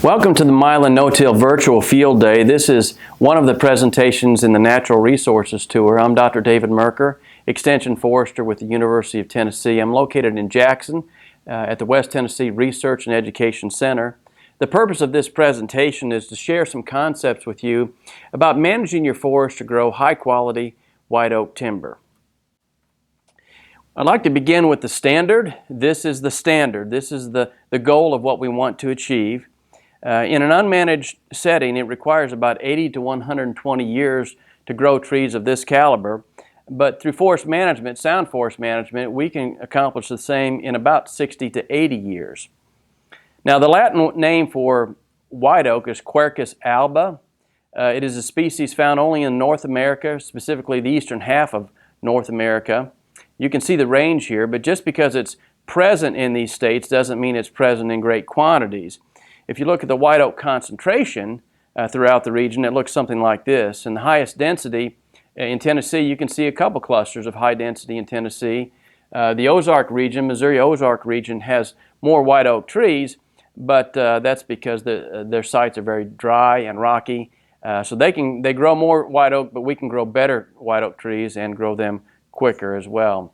Welcome to the Milan No-Till Virtual Field Day. This is one of the presentations in the Natural Resources Tour. I'm Dr. David Mercker, Extension Forester with the University of Tennessee. I'm located in Jackson at the West Tennessee Research and Education Center. The purpose of this presentation is to share some concepts with you about managing your forest to grow high-quality white oak timber. I'd like to begin with the standard. This is the standard. This is the goal of what we want to achieve. In an unmanaged setting, it requires about 80 to 120 years to grow trees of this caliber, but through forest management, sound forest management, we can accomplish the same in about 60 to 80 years. Now, the Latin name for white oak is Quercus alba. It is a species found only in North America, specifically the eastern half of North America. You can see the range here, but just because it's present in these states doesn't mean it's present in great quantities. If you look at the white oak concentration throughout the region, it looks something like this. In the highest density in Tennessee, you can see a couple clusters of high density in Tennessee. The Ozark region, Missouri Ozark region, has more white oak trees, but that's because their sites are very dry and rocky. So they grow more white oak, but we can grow better white oak trees and grow them quicker as well.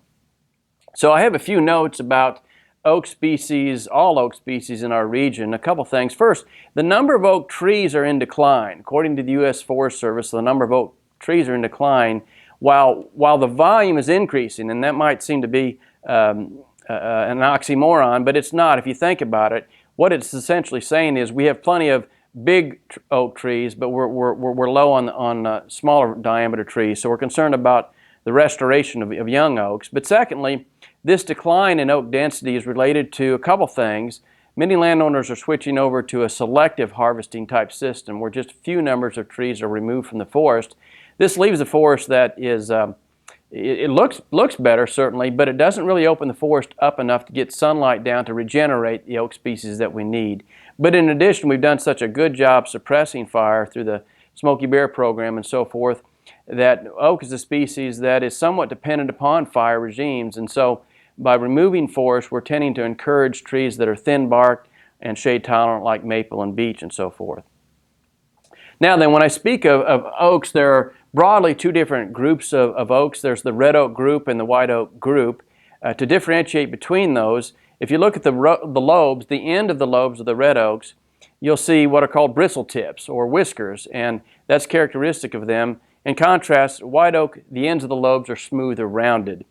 So I have a few notes about oak species, all oak species in our region. A couple things. First, the number of oak trees are in decline. According to the U.S. Forest Service, the number of oak trees are in decline while the volume is increasing, and that might seem to be an oxymoron, but it's not if you think about it. What it's essentially saying is we have plenty of big oak trees, but we're low on smaller diameter trees, so we're concerned about the restoration of young oaks. But secondly, this decline in oak density is related to a couple things. Many landowners are switching over to a selective harvesting type system where just few numbers of trees are removed from the forest. This leaves a forest that is, it looks better certainly, but it doesn't really open the forest up enough to get sunlight down to regenerate the oak species that we need. But in addition, we've done such a good job suppressing fire through the Smoky Bear program and so forth that oak is a species that is somewhat dependent upon fire regimes, and so by removing forest, we're tending to encourage trees that are thin-barked and shade-tolerant like maple and beech and so forth. Now then, when I speak of oaks, there are broadly two different groups of oaks. There's the red oak group and the white oak group. To differentiate between those, if you look at the lobes, the end of the lobes of the red oaks, you'll see what are called bristle tips or whiskers, and that's characteristic of them. In contrast, white oak, the ends of the lobes are smooth or rounded.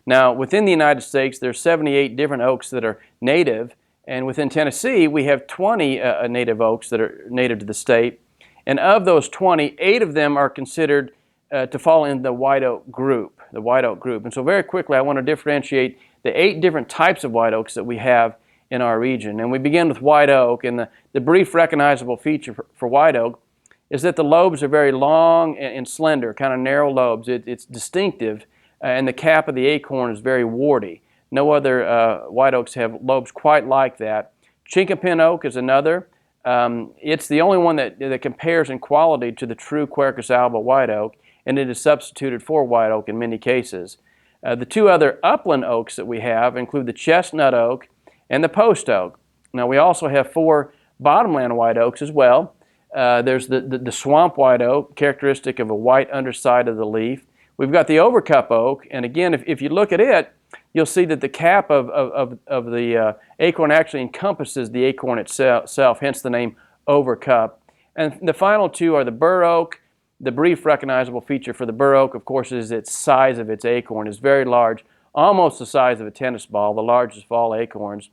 Now, within the United States, there's 78 different oaks that are native, and within Tennessee, we have 20 native oaks that are native to the state. And of those 20, 8 of them are considered to fall in the white oak group, And so very quickly, I want to differentiate the 8 different types of white oaks that we have in our region. And we begin with white oak, and the brief recognizable feature for white oak is that the lobes are very long and slender, kind of narrow lobes. It's distinctive, and the cap of the acorn is very warty. No other white oaks have lobes quite like that. Chinkapin oak is another. It's the only one that compares in quality to the true Quercus alba white oak, and it is substituted for white oak in many cases. The two other upland oaks that we have include the chestnut oak and the post oak. Now, we also have 4 bottomland white oaks as well. There's the swamp white oak, characteristic of a white underside of the leaf. We've got the overcup oak, and again, if you look at it, you'll see that the cap of the acorn actually encompasses the acorn itself, hence the name overcup. And the final 2 are the bur oak. The brief recognizable feature for the bur oak, of course, is its size of its acorn is very large, almost the size of a tennis ball, the largest of all acorns.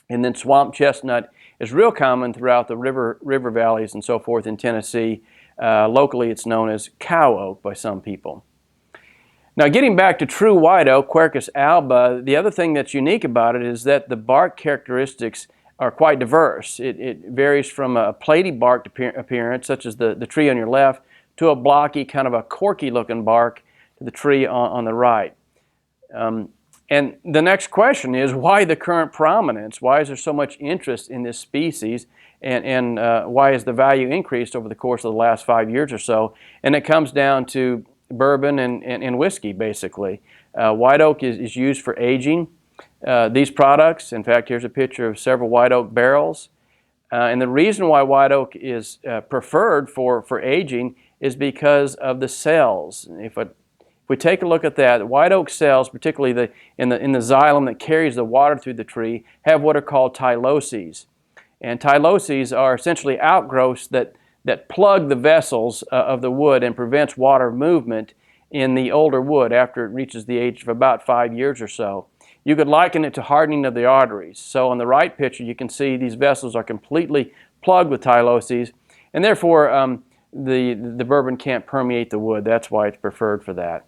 And then swamp chestnut is real common throughout the river valleys and so forth in Tennessee. Locally, it's known as cow oak by some people. Now, getting back to true white oak, Quercus alba, the other thing that's unique about it is that the bark characteristics are quite diverse. It varies from a platy barked appearance, such as the tree on your left, to a blocky, kind of a corky-looking bark to the tree on the right. And the next question is, why the current prominence? Why is there so much interest in this species? And why has the value increased over the course of the last 5 years or so? And it comes down to bourbon and whiskey, basically. White oak is used for aging these products. In fact, here's a picture of several white oak barrels. And the reason why white oak is preferred for aging is because of the cells. If we take a look at that, white oak cells, particularly in the xylem that carries the water through the tree, have what are called tyloses. And tyloses are essentially outgrowths that plug the vessels of the wood and prevents water movement in the older wood after it reaches the age of about 5 years or so. You could liken it to hardening of the arteries. So on the right picture, you can see these vessels are completely plugged with tyloses, and therefore the bourbon can't permeate the wood. That's why it's preferred for that.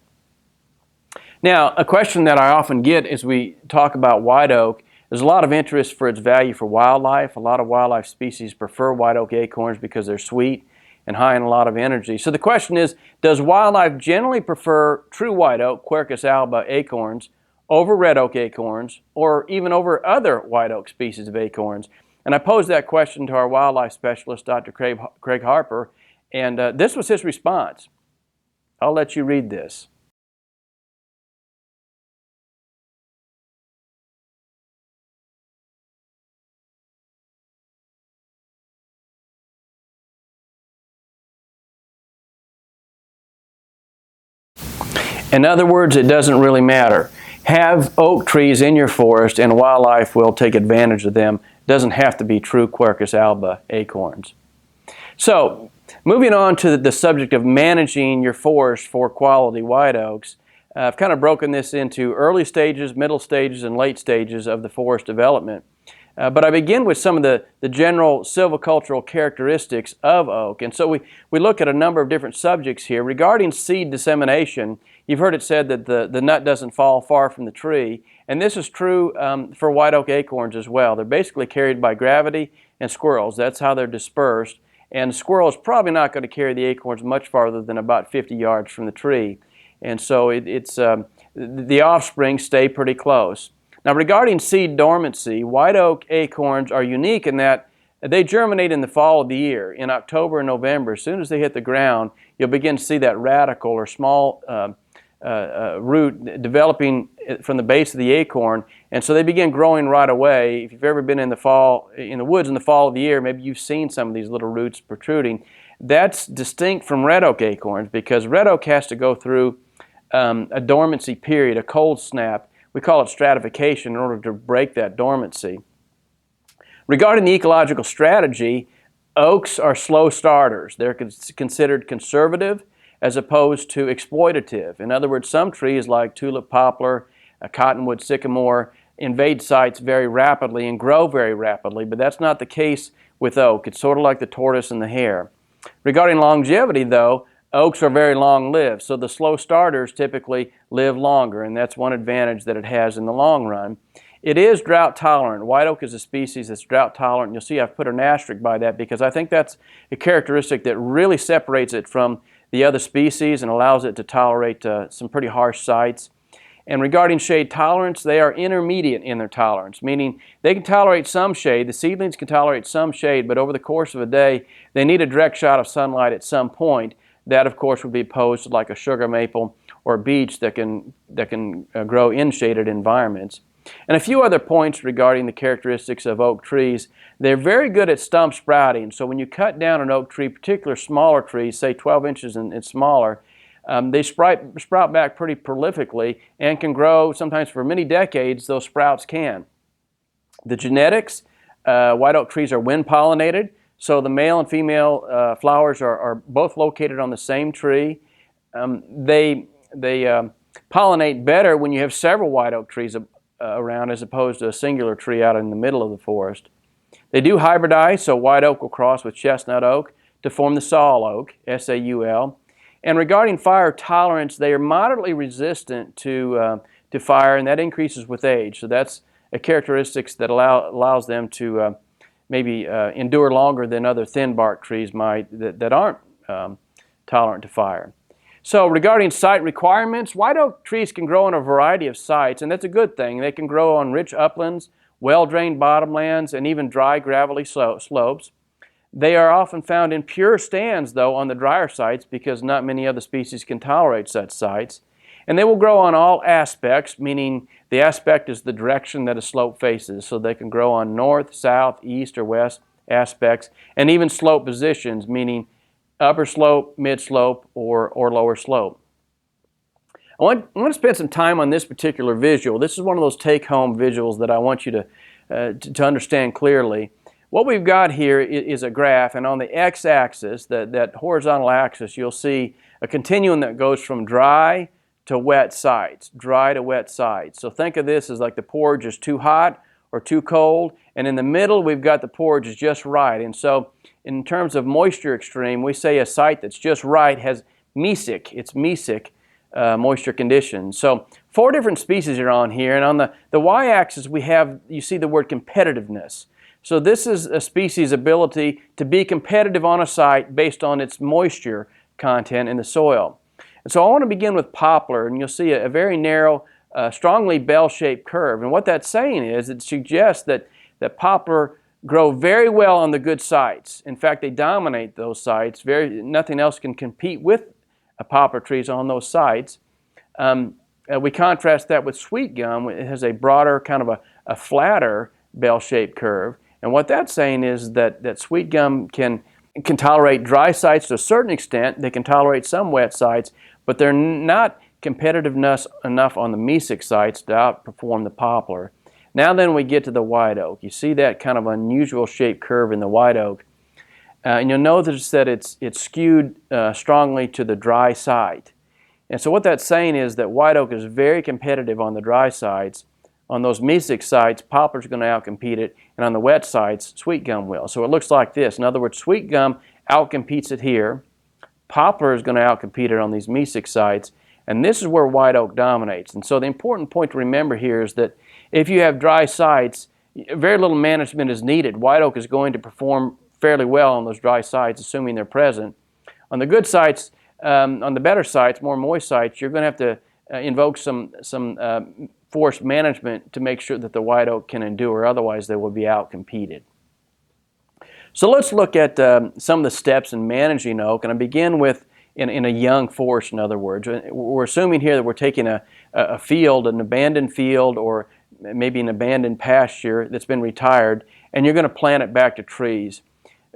Now, a question that I often get as we talk about white oak, there's a lot of interest for its value for wildlife. A lot of wildlife species prefer white oak acorns because they're sweet and high in a lot of energy. So the question is, does wildlife generally prefer true white oak, Quercus alba acorns, over red oak acorns, or even over other white oak species of acorns? And I posed that question to our wildlife specialist, Dr. Craig Harper, and this was his response. I'll let you read this. In other words, it doesn't really matter. Have oak trees in your forest and wildlife will take advantage of them. It doesn't have to be true Quercus alba acorns. So, moving on to the subject of managing your forest for quality white oaks, I've kind of broken this into early stages, middle stages, and late stages of the forest development. But I begin with some of the general silvicultural characteristics of oak. And so we look at a number of different subjects here. Regarding seed dissemination, you've heard it said that the nut doesn't fall far from the tree. And this is true for white oak acorns as well. They're basically carried by gravity and squirrels. That's how they're dispersed. And the squirrel is probably not going to carry the acorns much farther than about 50 yards from the tree. And so the offspring stay pretty close. Now, regarding seed dormancy, white oak acorns are unique in that they germinate in the fall of the year. In October and November, as soon as they hit the ground, you'll begin to see that radical or small root developing from the base of the acorn, and so they begin growing right away. If you've ever been in the woods in the fall of the year, maybe you've seen some of these little roots protruding. That's distinct from red oak acorns because red oak has to go through a dormancy period, a cold snap. We call it stratification in order to break that dormancy. Regarding the ecological strategy, oaks are slow starters. They're considered conservative as opposed to exploitative. In other words, some trees like tulip poplar, cottonwood sycamore invade sites very rapidly and grow very rapidly, but that's not the case with oak. It's sort of like the tortoise and the hare. Regarding longevity, though, oaks are very long-lived, so the slow starters typically live longer, and that's one advantage that it has in the long run. It is drought-tolerant. White oak is a species that's drought-tolerant. You'll see I've put an asterisk by that because I think that's a characteristic that really separates it from the other species and allows it to tolerate some pretty harsh sites. And regarding shade tolerance, they are intermediate in their tolerance, meaning they can tolerate some shade. The seedlings can tolerate some shade, but over the course of a day, they need a direct shot of sunlight at some point. That, of course, would be opposed to like a sugar maple or beech that can grow in shaded environments. And a few other points regarding the characteristics of oak trees. They're very good at stump sprouting. So when you cut down an oak tree, particularly smaller trees, say 12 inches and smaller, they sprout back pretty prolifically and can grow sometimes for many decades. Those sprouts can. The genetics, white oak trees are wind pollinated. So the male and female flowers are both located on the same tree. They pollinate better when you have several white oak trees around as opposed to a singular tree out in the middle of the forest. They do hybridize, so white oak will cross with chestnut oak to form the saul oak, S-A-U-L. And regarding fire tolerance, they are moderately resistant to fire, and that increases with age. So that's a characteristic that allows them to maybe endure longer than other thin bark trees might that aren't tolerant to fire. So regarding site requirements, white oak trees can grow on a variety of sites, and that's a good thing. They can grow on rich uplands, well-drained bottomlands, and even dry gravelly slopes. They are often found in pure stands, though, on the drier sites because not many other species can tolerate such sites. And they will grow on all aspects, meaning the aspect is the direction that a slope faces. So they can grow on north, south, east, or west. aspects, and even slope positions, meaning upper slope, mid slope, or lower slope. I want to spend some time on this particular visual. This is one of those take-home visuals that I want you to understand clearly. What we've got here is a graph, and on the x-axis, that horizontal axis, you'll see a continuum that goes from dry to wet sites, dry to wet sites. So think of this as like the porridge is too hot or too cold, and in the middle we've got the porridge is just right. And so in terms of moisture extreme, we say a site that's just right has mesic, it's mesic moisture conditions. So 4 different species are on here, and on the y-axis you see the word competitiveness. So this is a species' ability to be competitive on a site based on its moisture content in the soil. And so I want to begin with poplar, and you'll see a very narrow, strongly bell-shaped curve. And what that's saying is it suggests that poplar grow very well on the good sites. In fact, they dominate those sites. Nothing else can compete with poplar trees on those sites. We contrast that with sweet gum. It has a broader, kind of a flatter bell-shaped curve. And what that's saying is that sweet gum can tolerate dry sites to a certain extent. They can tolerate some wet sites, but they're not competitive enough on the mesic sites to outperform the poplar. Now then we get to the white oak. You see that kind of unusual shaped curve in the white oak. And you'll notice that it's skewed strongly to the dry site. And so what that's saying is that white oak is very competitive on the dry sites. On those mesic sites, poplar's going to outcompete it, and on the wet sites, sweet gum will. So it looks like this. In other words, sweet gum outcompetes it here. Poplar is going to outcompete it on these mesic sites, and this is where white oak dominates. And so the important point to remember here is that if you have dry sites, very little management is needed. White oak is going to perform fairly well on those dry sites, assuming they're present. On the good sites, on the better sites, more moist sites, you're going to have to invoke some forest management to make sure that the white oak can endure, otherwise they will be outcompeted. So let's look at some of the steps in managing oak, and I begin with in a young forest, in other words. We're assuming here that we're taking a field, an abandoned field, or maybe an abandoned pasture that's been retired, and you're going to plant it back to trees.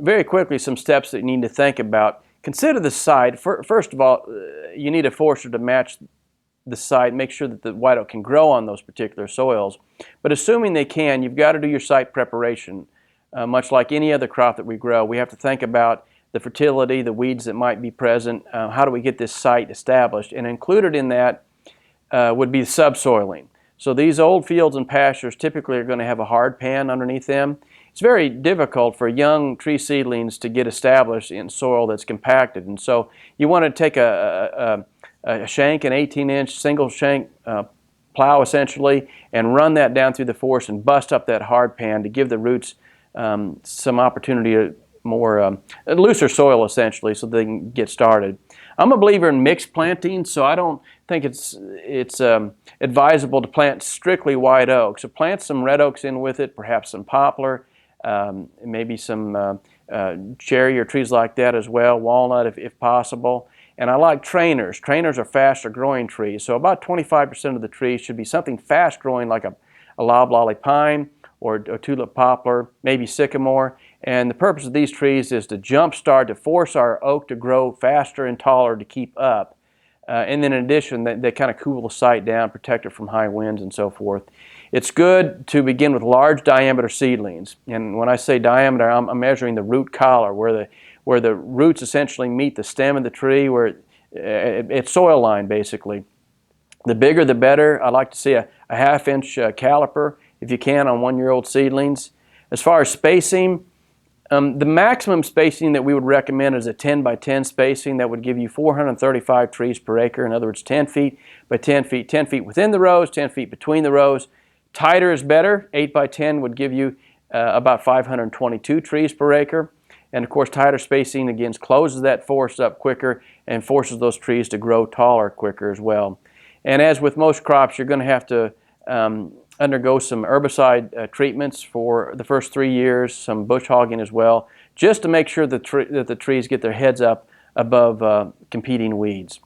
Very quickly, some steps that you need to think about. Consider the site. First of all, you need a forester to match the site, make sure that the white oak can grow on those particular soils. But assuming they can, you've got to do your site preparation. Much like any other crop that we grow, we have to think about the fertility, the weeds that might be present, how do we get this site established, and included in that would be subsoiling. So these old fields and pastures typically are going to have a hard pan underneath them. It's very difficult for young tree seedlings to get established in soil that's compacted, and so you want to take a shank, an 18-inch single shank plow essentially, and run that down through the forest and bust up that hard pan to give the roots some opportunity to more looser soil essentially, so they can get started. I'm a believer in mixed planting, so I don't think it's advisable to plant strictly white oak. So plant some red oaks in with it, perhaps some poplar, maybe some cherry or trees like that as well, walnut if possible. And I like trainers. Trainers are faster growing trees, so about 25% of the trees should be something fast growing like a loblolly pine or a tulip poplar, maybe sycamore. And the purpose of these trees is to jumpstart, to force our oak to grow faster and taller to keep up. And then in addition, they kind of cool the site down, protect it from high winds and so forth. It's good to begin with large diameter seedlings. And when I say diameter, I'm measuring the root collar, where the roots essentially meet the stem of the tree, where it's soil line basically. The bigger the better. I like to see a half-inch caliper, if you can, on one-year-old seedlings. As far as spacing, the maximum spacing that we would recommend is a 10 by 10 spacing. That would give you 435 trees per acre. In other words, 10 feet by 10 feet, 10 feet within the rows, 10 feet between the rows. Tighter is better. 8 by 10 would give you about 522 trees per acre. And of course, tighter spacing, again, closes that forest up quicker and forces those trees to grow taller quicker as well. And as with most crops, you're going to have to undergo some herbicide treatments for the first 3 years, some bush hogging as well, just to make sure that the trees get their heads up above competing weeds.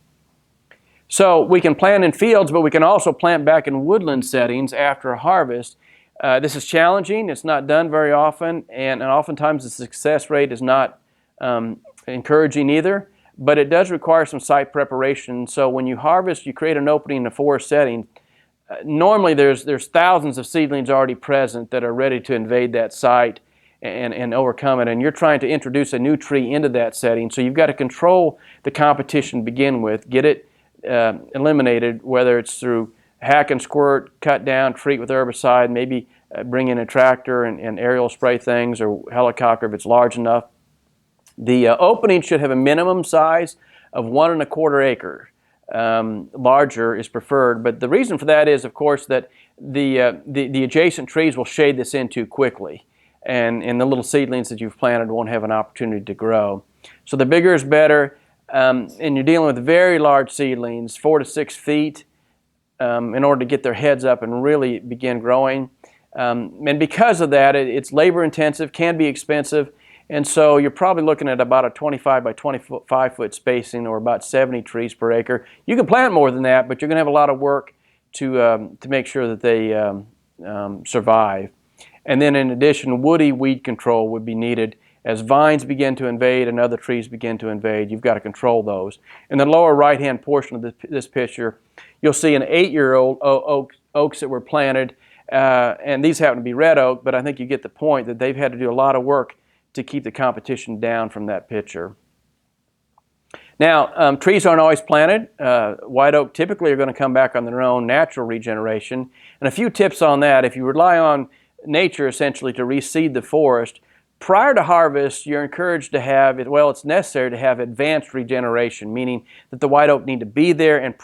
So we can plant in fields, but we can also plant back in woodland settings after a harvest. This is challenging. It's not done very often, and oftentimes the success rate is not encouraging either, but it does require some site preparation. So when you harvest, you create an opening in a forest setting. Normally there's thousands of seedlings already present that are ready to invade that site and overcome it, and you're trying to introduce a new tree into that setting. So you've got to control the competition to begin with, get it eliminated, whether it's through hack and squirt, cut down, treat with herbicide, maybe bring in a tractor and aerial spray things, or helicopter if it's large enough. The opening should have a minimum size of 1 1/4 acre. Larger is preferred, but the reason for that is, of course, that the adjacent trees will shade this in too quickly, and the little seedlings that you've planted won't have an opportunity to grow. So the bigger is better, and you're dealing with very large seedlings, 4 to 6 feet, in order to get their heads up and really begin growing. And because of that, it's labor intensive, can be expensive, and so you're probably looking at about a 25 by 25 foot spacing, or about 70 trees per acre. You can plant more than that, but you're going to have a lot of work to make sure that they survive. And then in addition, woody weed control would be needed. As vines begin to invade and other trees begin to invade, you've got to control those. In the lower right-hand portion of this picture, you'll see an 8-year-old oaks that were planted, and these happen to be red oak, but I think you get the point that they've had to do a lot of work to keep the competition down from that picture. Now, trees aren't always planted. White oak typically are going to come back on their own natural regeneration. And a few tips on that: if you rely on nature essentially to reseed the forest, prior to harvest, you're encouraged to have it, well, it's necessary to have advanced regeneration, meaning that the white oak need to be there and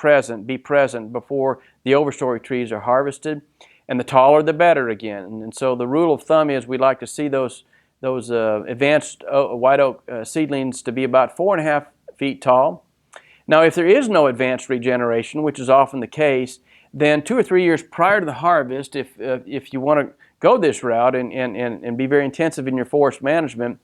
be present before the overstory trees are harvested. And the taller the better again. And so the rule of thumb is we like to see those advanced white oak seedlings to be about 4.5 feet tall. Now, if there is no advanced regeneration, which is often the case, then 2 or 3 years prior to the harvest, if you want to go this route and be very intensive in your forest management,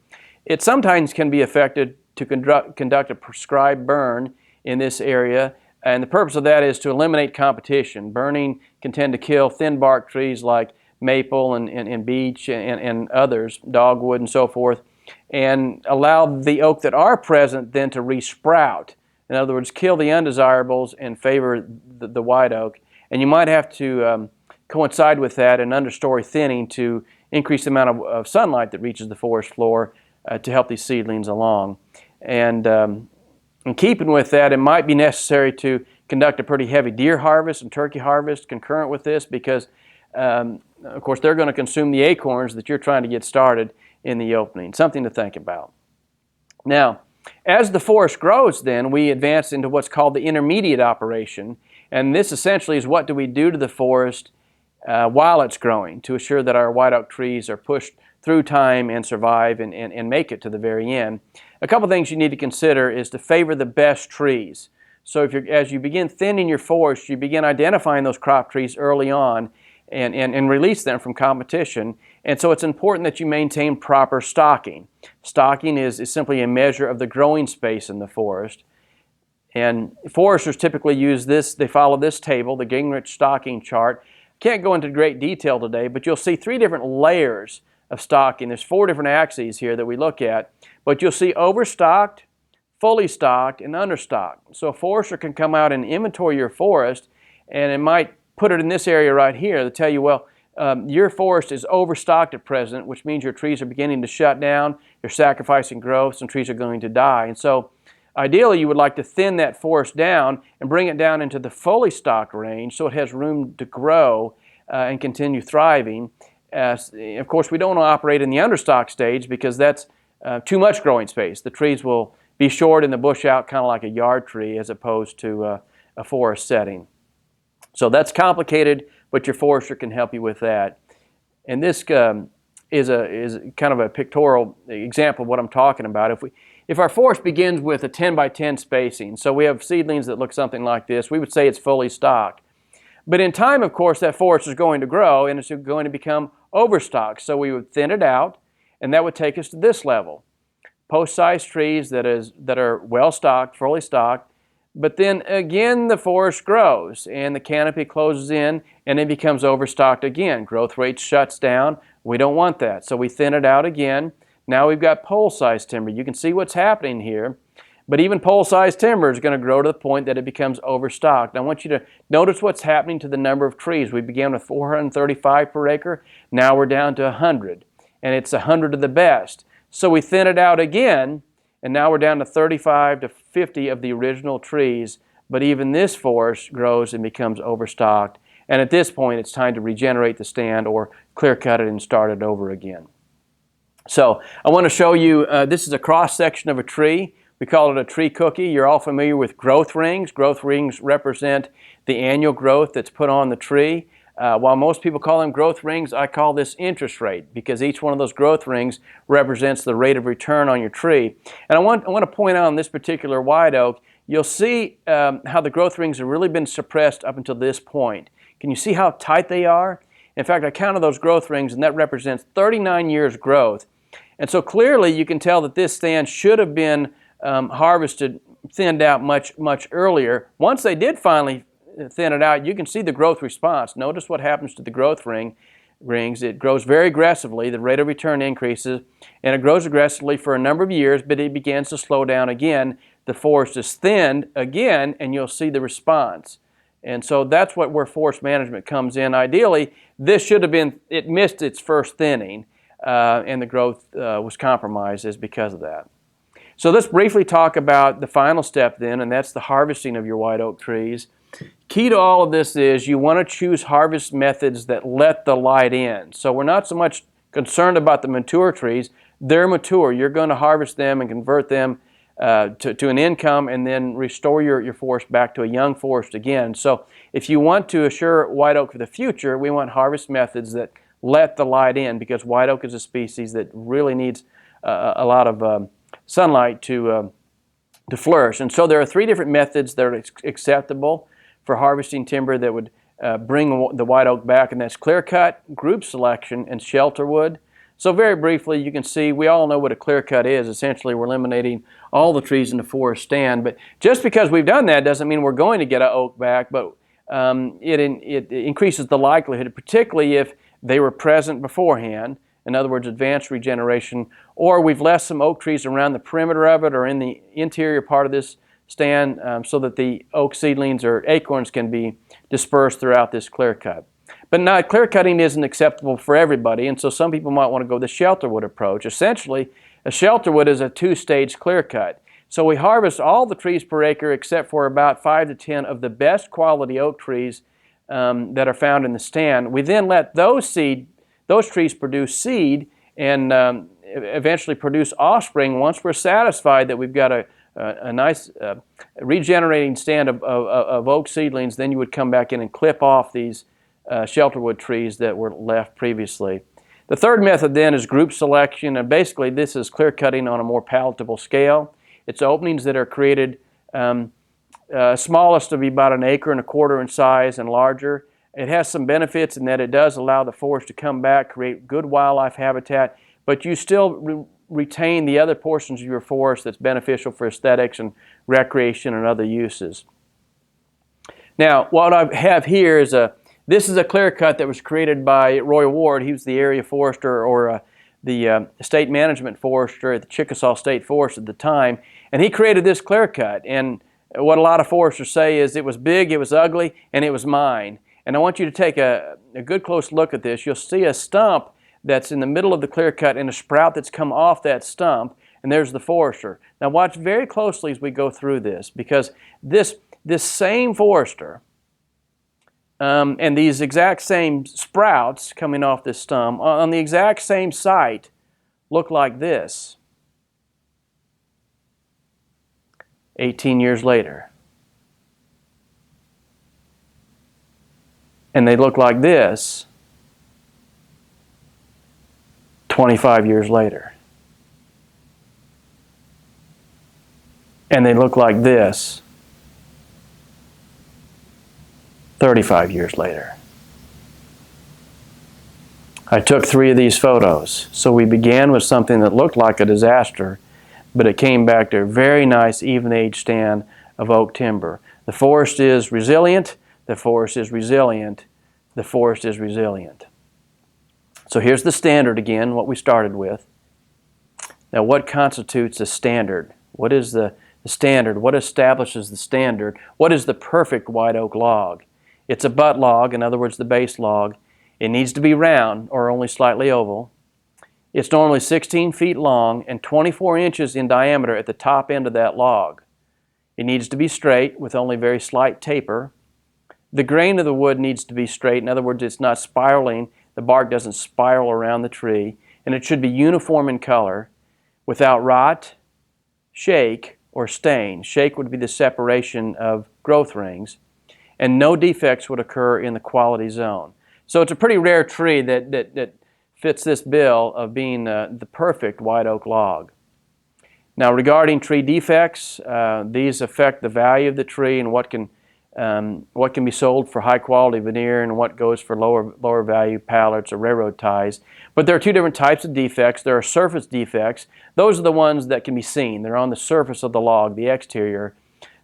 it sometimes can be effective to conduct a prescribed burn in this area. And the purpose of that is to eliminate competition. Burning can tend to kill thin bark trees like maple and beech and others, dogwood and so forth, and allow the oak that are present then to resprout. In other words, kill the undesirables and favor the white oak. And you might have to coincide with that an understory thinning to increase the amount of sunlight that reaches the forest floor to help these seedlings along. And in keeping with that, it might be necessary to conduct a pretty heavy deer harvest and turkey harvest concurrent with this, because of course they're going to consume the acorns that you're trying to get started in the opening. Something to think about. Now, as the forest grows, then we advance into what's called the intermediate operation, and this essentially is what do we do to the forest while it's growing to assure that our white oak trees are pushed through time and survive and make it to the very end. A couple things you need to consider is to favor the best trees. So as you begin thinning your forest, you begin identifying those crop trees early on and release them from competition. And so it's important that you maintain proper stocking. Stocking is simply a measure of the growing space in the forest. And foresters typically use this, they follow this table, the Gingrich stocking chart. Can't go into great detail today, but you'll see 3 different layers of stocking. There's 4 different axes here that we look at, but you'll see overstocked, fully stocked, and understocked. So a forester can come out and inventory your forest, and it might put it in this area right here to tell you, well, your forest is overstocked at present, which means your trees are beginning to shut down, you're sacrificing growth, some trees are going to die. And so ideally you would like to thin that forest down and bring it down into the fully stocked range so it has room to grow and continue thriving. Of course, we don't want to operate in the understock stage because that's too much growing space. The trees will be short and the bush out kind of like a yard tree as opposed to a forest setting. So that's complicated, but your forester can help you with that. And this is kind of a pictorial example of what I'm talking about. If our forest begins with a 10 by 10 spacing, so we have seedlings that look something like this, we would say it's fully stocked. But in time, of course, that forest is going to grow and it's going to become overstocked. So we would thin it out, and that would take us to this level. Post-sized trees that are well stocked, fully stocked, But then again, the forest grows and the canopy closes in and it becomes overstocked again. Growth rate shuts down. We don't want that. So we thin it out again. Now we've got pole-sized timber. You can see what's happening here. But even pole-sized timber is going to grow to the point that it becomes overstocked. I want you to notice what's happening to the number of trees. We began with 435 per acre. Now we're down to 100. And it's 100 of the best. So we thin it out again. And now we're down to 35 to 50 of the original trees, but even this forest grows and becomes overstocked. And at this point, it's time to regenerate the stand or clear cut it and start it over again. So I want to show you, this is a cross-section of a tree. We call it a tree cookie. You're all familiar with growth rings. Growth rings represent the annual growth that's put on the tree. While most people call them growth rings, I call this interest rate because each one of those growth rings represents the rate of return on your tree. And I want to point out on this particular white oak, you'll see how the growth rings have really been suppressed up until this point. Can you see how tight they are? In fact, I counted those growth rings and that represents 39 years growth. And so clearly you can tell that this stand should have been harvested, thinned out much earlier. Once they did finally thin it out, you can see the growth response. Notice what happens to the growth rings. It grows very aggressively. The rate of return increases, and it grows aggressively for a number of years, but it begins to slow down again. The forest is thinned again, and you'll see the response. And so that's where forest management comes in. Ideally, this should have been, it missed its first thinning, and the growth was compromised as because of that. So let's briefly talk about the final step then, and that's the harvesting of your white oak trees. Key to all of this is you want to choose harvest methods that let the light in. So we're not so much concerned about the mature trees. They're mature. You're going to harvest them and convert them to an income and then restore your forest back to a young forest again. So if you want to assure white oak for the future, we want harvest methods that let the light in because white oak is a species that really needs a lot of sunlight to flourish. And so there are 3 different methods that are acceptable for harvesting timber that would bring the white oak back, and that's clear cut, group selection, and shelter wood. So very briefly, you can see we all know what a clear cut is. Essentially, we're eliminating all the trees in the forest stand. But just because we've done that doesn't mean we're going to get an oak back, but it increases the likelihood, particularly if they were present beforehand. In other words, advanced regeneration, or we've left some oak trees around the perimeter of it or in the interior part of this stand so that the oak seedlings or acorns can be dispersed throughout this clear cut. But now clear cutting isn't acceptable for everybody, and so some people might want to go the shelter wood approach. Essentially, a shelter wood is a 2-stage clear cut. So we harvest all the trees per acre except for about 5 to 10 of the best quality oak trees that are found in the stand. We then let those trees produce seed and eventually produce offspring. Once we're satisfied that we've got a nice regenerating stand of oak seedlings, then you would come back in and clip off these shelterwood trees that were left previously. The third method then is group selection, and basically this is clear cutting on a more palatable scale. It's openings that are created smallest to be about 1.25 acres in size and larger. It has some benefits in that it does allow the forest to come back, create good wildlife habitat, but you still retain the other portions of your forest that's beneficial for aesthetics and recreation and other uses. Now, what I have here is this is a clear cut that was created by Roy Ward. He was the area forester or the state management forester at the Chickasaw State Forest at the time, and he created this clear cut. And what a lot of foresters say is it was big, it was ugly, and it was mine. And I want you to take a good close look at this. You'll see a stump that's in the middle of the clear cut and a sprout that's come off that stump, and there's the forester. Now watch very closely as we go through this, because this same forester and these exact same sprouts coming off this stump on the exact same site look like this 18 years later. And they look like this 25 years later. And they look like this 35 years later. I took 3 of these photos. So we began with something that looked like a disaster, but it came back to a very nice even age stand of oak timber. The forest is resilient, the forest is resilient, the forest is resilient. So here's the standard again, what we started with. Now what constitutes a standard? What is the standard? What establishes the standard? What is the perfect white oak log? It's a butt log, in other words the base log. It needs to be round or only slightly oval. It's normally 16 feet long and 24 inches in diameter at the top end of that log. It needs to be straight with only very slight taper. The grain of the wood needs to be straight. In other words, it's not spiraling. The bark doesn't spiral around the tree. And it should be uniform in color without rot, shake, or stain. Shake would be the separation of growth rings. And no defects would occur in the quality zone. So it's a pretty rare tree that fits this bill of being the perfect white oak log. Now regarding tree defects, these affect the value of the tree and what can be sold for high quality veneer and what goes for lower value pallets or railroad ties. But there are two different types of defects. There are surface defects. Those are the ones that can be seen. They're on the surface of the log, the exterior.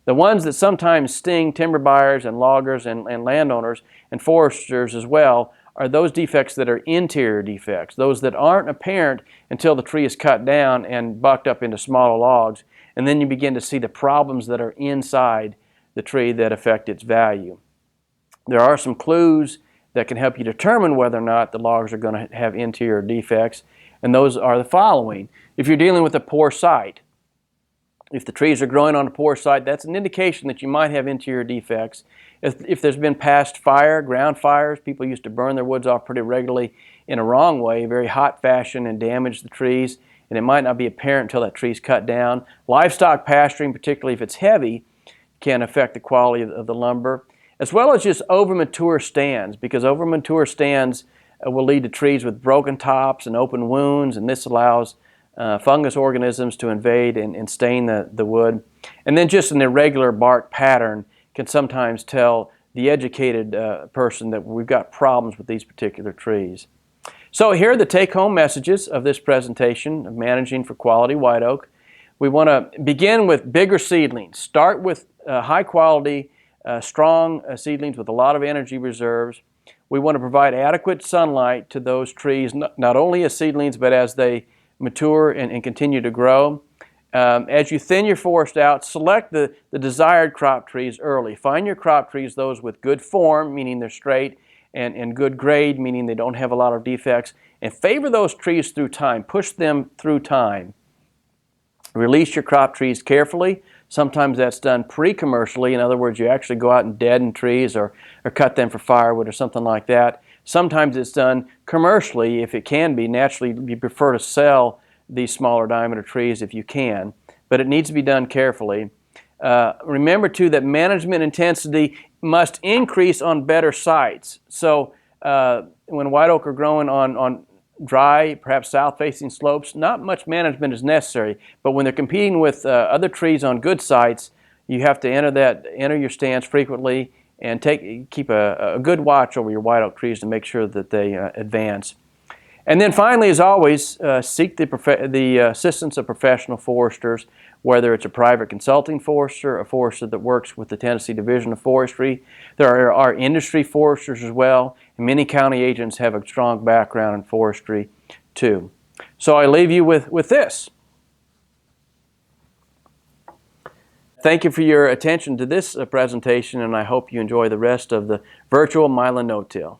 The ones that sometimes sting timber buyers and loggers and landowners and foresters as well are those defects that are interior defects, those that aren't apparent until the tree is cut down and bucked up into smaller logs, and then you begin to see the problems that are inside the tree that affect its value. There are some clues that can help you determine whether or not the logs are going to have interior defects, and those are the following. If you're dealing with a poor site, if the trees are growing on a poor site, that's an indication that you might have interior defects. If there's been past fire, ground fires, people used to burn their woods off pretty regularly in a wrong way, very hot fashion, and damage the trees, and it might not be apparent until that tree's cut down. Livestock pasturing, particularly if it's heavy, can affect the quality of the lumber, as well as just over-mature stands, because over-mature stands will lead to trees with broken tops and open wounds, and this allows fungus organisms to invade and stain the wood. And then just an irregular bark pattern can sometimes tell the educated person that we've got problems with these particular trees. So here are the take-home messages of this presentation of managing for quality white oak. We want to begin with bigger seedlings. Start with high-quality, strong seedlings with a lot of energy reserves. We want to provide adequate sunlight to those trees, not only as seedlings, but as they mature and continue to grow. As you thin your forest out, select the desired crop trees early. Find your crop trees, those with good form, meaning they're straight, and good grade, meaning they don't have a lot of defects, and favor those trees through time. Push them through time. Release your crop trees carefully. Sometimes that's done pre-commercially. In other words, you actually go out and deaden trees or cut them for firewood or something like that. Sometimes it's done commercially if it can be. Naturally, you prefer to sell these smaller diameter trees if you can, but it needs to be done carefully. Remember too that management intensity must increase on better sites. So when white oak are growing on dry, perhaps south-facing slopes, not much management is necessary, but when they're competing with other trees on good sites, you have to enter your stands frequently and keep a good watch over your white oak trees to make sure that they advance. And then finally, as always, seek the assistance of professional foresters, whether it's a private consulting forester, a forester that works with the Tennessee Division of Forestry. There are industry foresters as well, and many county agents have a strong background in forestry too. So I leave you with this. Thank you for your attention to this presentation, and I hope you enjoy the rest of the virtual Mylan no-till.